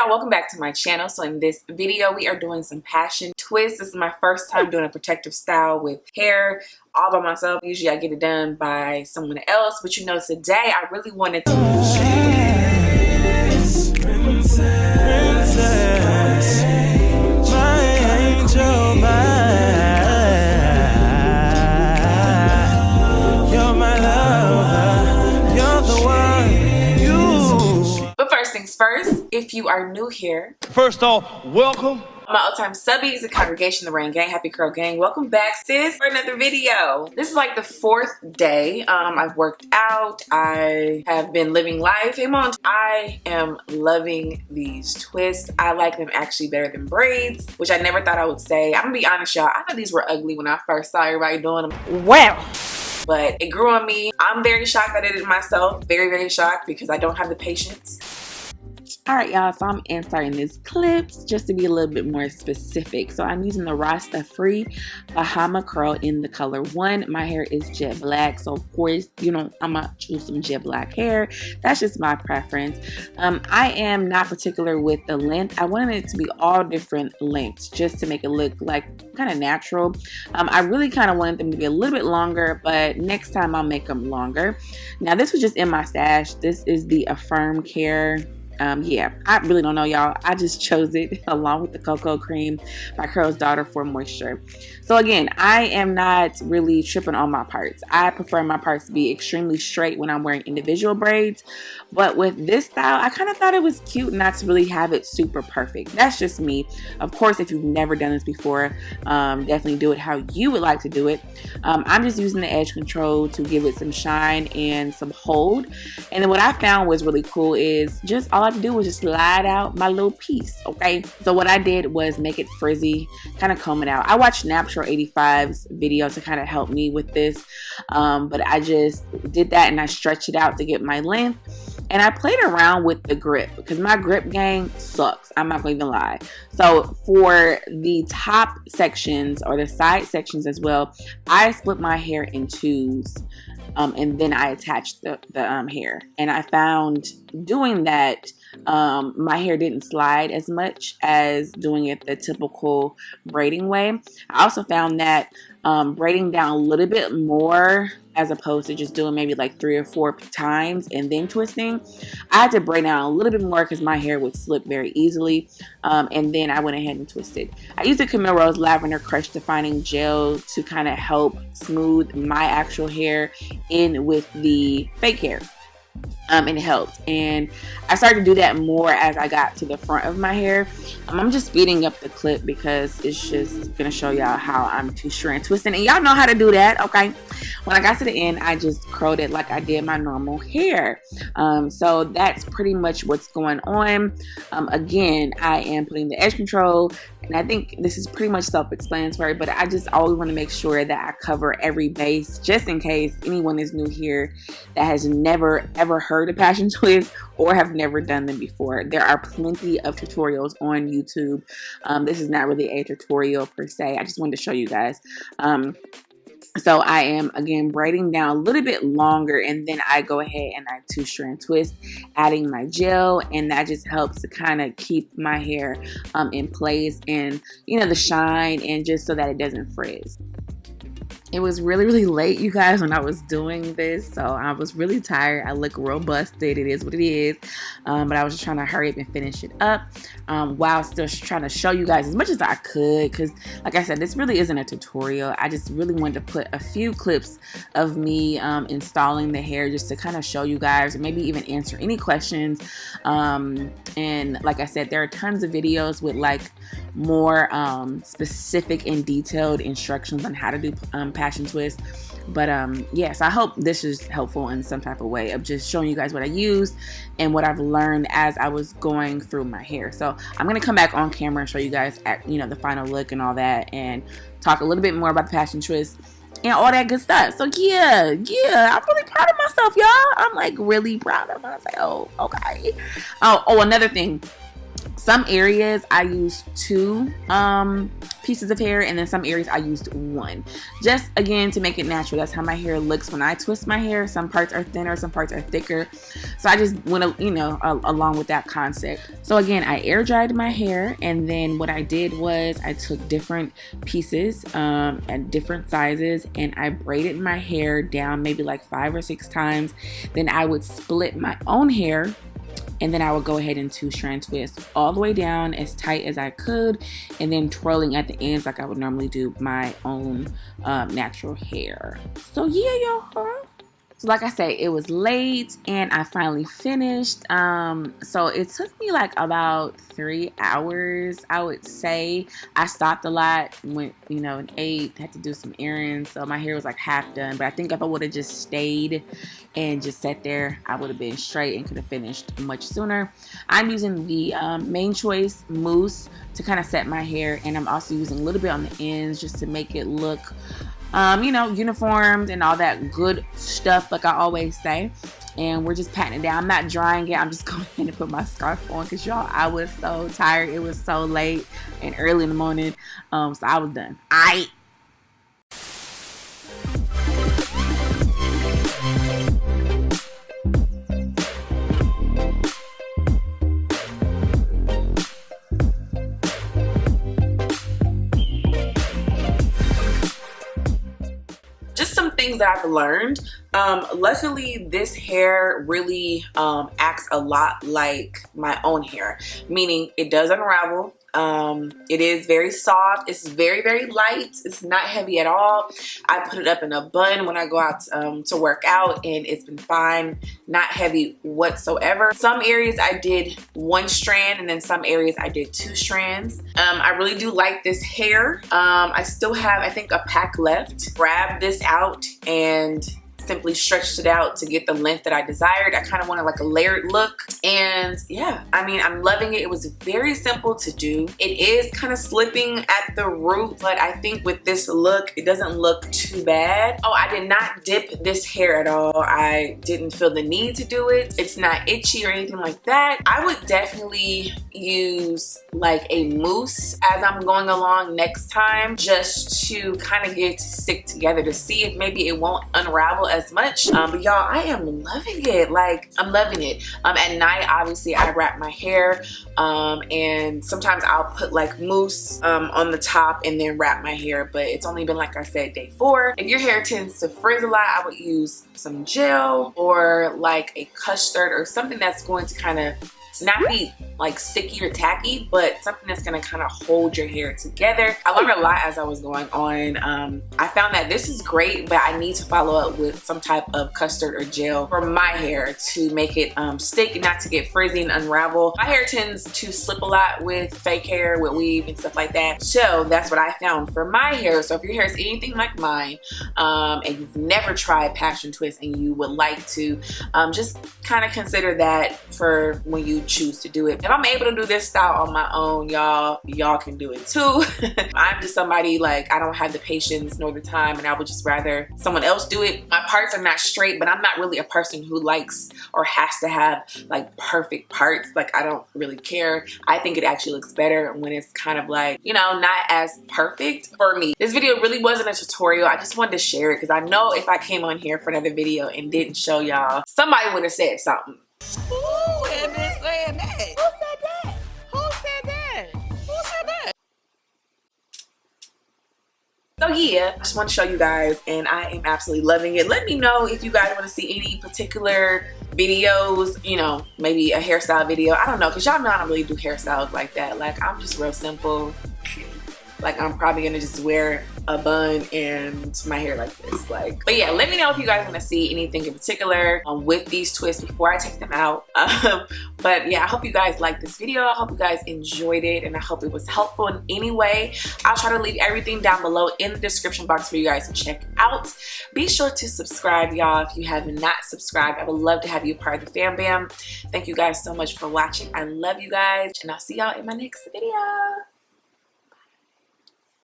y'all, welcome back to my channel. So in this video we are doing some passion twists. This is my first time doing a protective style with hair all by myself. Usually I get it done by someone else, but you know, today I really wanted to first, if you are new here, first off, welcome. My all-time subbies, the congregation, the Rain Gang, Happy Curl Gang, welcome back, sis, for another video. This is like the fourth day. I've worked out. I have been living life. I am loving these twists. I like them actually better than braids, which I never thought I would say. I'm gonna be honest, y'all. I thought these were ugly when I first saw everybody doing them. Well, but it grew on me. I'm very shocked that I did it myself. Very, very shocked because I don't have the patience. Alright y'all, so I'm inserting these clips just to be a little bit more specific. So I'm using the RASTAFRI Bahama curl in the color 1. My hair is jet black, so of course, you know, I'm gonna choose some jet black hair. That's just my preference. I am not particular with the length. I wanted it to be all different lengths just to make it look like kind of natural. I really kind of wanted them to be a little bit longer, but next time I'll make them longer. Now this was just in my stash. This is the AFFIRM Care. Yeah, I really don't know, y'all. I just chose it along with the Cocoa Cream by Curl's Daughter for moisture. So again, I am not really tripping on my parts. I prefer my parts to be extremely straight when I'm wearing individual braids. But with this style, I kind of thought it was cute not to really have it super perfect. That's just me. Of course, if you've never done this before, definitely do it how you would like to do it. I'm just using the edge control to give it some shine and some hold. And then what I found was really cool is just all I have to do was just slide out my little piece. Okay, so what I did was make it frizzy, kind of comb it out. I watched Natural 85's video to kind of help me with this, but I just did that and I stretched it out to get my length. And I played around with the grip because my grip game sucks. I'm not going to even lie. So for the top sections or the side sections as well, I split my hair in twos. And then I attached the hair. And I found doing that, my hair didn't slide as much as doing it the typical braiding way. I also found that braiding down a little bit more as opposed to just doing maybe like 3 or 4 times and then twisting, I had to braid down a little bit more because my hair would slip very easily. And then I went ahead and twisted. I used the Camille Rose Lavender Crush Defining Gel to kind of help smooth my actual hair in with the fake hair. And it helped, and I started to do that more as I got to the front of my hair. I'm just speeding up the clip because it's just gonna show y'all how I'm too short and twisting, and y'all know how to do that. Okay, when I got to the end, I just curled it like I did my normal hair. So that's pretty much what's going on. Again, I am putting the edge control, and I think this is pretty much self-explanatory, but I just always want to make sure that I cover every base just in case anyone is new here that has never ever heard of passion twists or have never done them before. There are plenty of tutorials on YouTube. This is not really a tutorial per se. I just wanted to show you guys. So I am again braiding down a little bit longer, and then I go ahead and I two-strand twist, adding my gel, and that just helps to kind of keep my hair in place, and you know, the shine, and just so that it doesn't frizz. It was really, really late, you guys, when I was doing this, so I was really tired. I look real busted. It is what it is, but I was just trying to hurry up and finish it up while still trying to show you guys as much as I could, because like I said, this really isn't a tutorial. I just really wanted to put a few clips of me installing the hair just to kind of show you guys, or maybe even answer any questions. And like I said, there are tons of videos with like more specific and detailed instructions on how to do passion twist. But yes, I hope this is helpful in some type of way of just showing you guys what I used and what I've learned as I was going through my hair. So I'm gonna come back on camera and show you guys the final look and all that, and talk a little bit more about the passion twist and all that good stuff. So yeah, I'm really proud of myself, y'all. I'm like really proud of myself. Okay. Oh, another thing. Some areas I use 2 pieces of hair, and then some areas I used one. Just again to make it natural. That's how my hair looks when I twist my hair. Some parts are thinner, some parts are thicker. So I just went, you know, along with that concept. So again, I air dried my hair, and then what I did was I took different pieces at different sizes, and I braided my hair down maybe like 5 or 6 times. Then I would split my own hair, and then I would go ahead and 2-strand twist all the way down as tight as I could, and then twirling at the ends like I would normally do my own natural hair. So yeah, y'all. So like I say, it was late and I finally finished. So it took me like about 3 hours, I would say. I stopped a lot, went, you know, and ate, had to do some errands. So my hair was like half done. But I think if I would have just stayed and just sat there, I would have been straight and could have finished much sooner. I'm using the MANECHOICE mousse to kind of set my hair. And I'm also using a little bit on the ends just to make it look you know, uniformed and all that good stuff like I always say. And we're just patting it down. I'm not drying it. I'm just going in and put my scarf on because y'all, I was so tired. It was so late and early in the morning. So I was done. Things that I've learned. Luckily this hair really acts a lot like my own hair, meaning it does unravel. It is very soft. It's very, very light. It's not heavy at all. I put it up in a bun when I go out to work out, and it's been fine. Not heavy whatsoever. Some areas I did 1 strand, and then some areas I did 2 strands. I really do like this hair. I still have, I think, a pack left. Grab this out and simply stretched it out to get the length that I desired. I kind of wanted like a layered look, and yeah, I mean, I'm loving it. It was very simple to do. It is kind of slipping at the root, but I think with this look, it doesn't look too bad. Oh, I did not dip this hair at all. I didn't feel the need to do it. It's not itchy or anything like that. I would definitely use like a mousse as I'm going along next time, just to kind of get it to stick together, to see if maybe it won't unravel as much. But y'all, I am loving it. Like, I'm loving it. At night, obviously, I wrap my hair, and sometimes I'll put like mousse on the top and then wrap my hair, but it's only been, like I said, day 4. If your hair tends to frizz a lot, I would use some gel or like a custard or something that's going to kind of not be like sticky or tacky, but something that's gonna kind of hold your hair together. I learned a lot as I was going on. I found that this is great, but I need to follow up with some type of custard or gel for my hair to make it stick and not to get frizzy and unravel. My hair tends to slip a lot with fake hair, with weave and stuff like that. So that's what I found for my hair. So if your hair is anything like mine, and you've never tried passion twist and you would like to, just kind of consider that for when you choose to do it. If I'm able to do this style on my own, y'all can do it too. I'm just somebody, like, I don't have the patience nor the time, and I would just rather someone else do it. My parts are not straight, but I'm not really a person who likes or has to have like perfect parts. Like, I don't really care. I think it actually looks better when it's kind of like, you know, not as perfect for me. This video really wasn't a tutorial. I just wanted to share it because I know if I came on here for another video and didn't show y'all, somebody would have said something. Who had been saying that? Who said that? Who said that? Who said that? So yeah, I just want to show you guys, and I am absolutely loving it. Let me know if you guys want to see any particular videos, you know, maybe a hairstyle video. I don't know, because y'all know I don't really do hairstyles like that. Like, I'm just real simple. Like, I'm probably gonna just wear a bun and my hair like this. Like, but yeah, let me know if you guys want to see anything in particular with these twists before I take them out. But yeah, I hope you guys liked this video. I hope you guys enjoyed it, and I hope it was helpful in any way. I'll try to leave everything down below in the description box for you guys to check out. Be sure to subscribe, y'all, if you have not subscribed. I would love to have you a part of the fam bam. Thank you guys so much for watching. I love you guys, and I'll see y'all in my next video.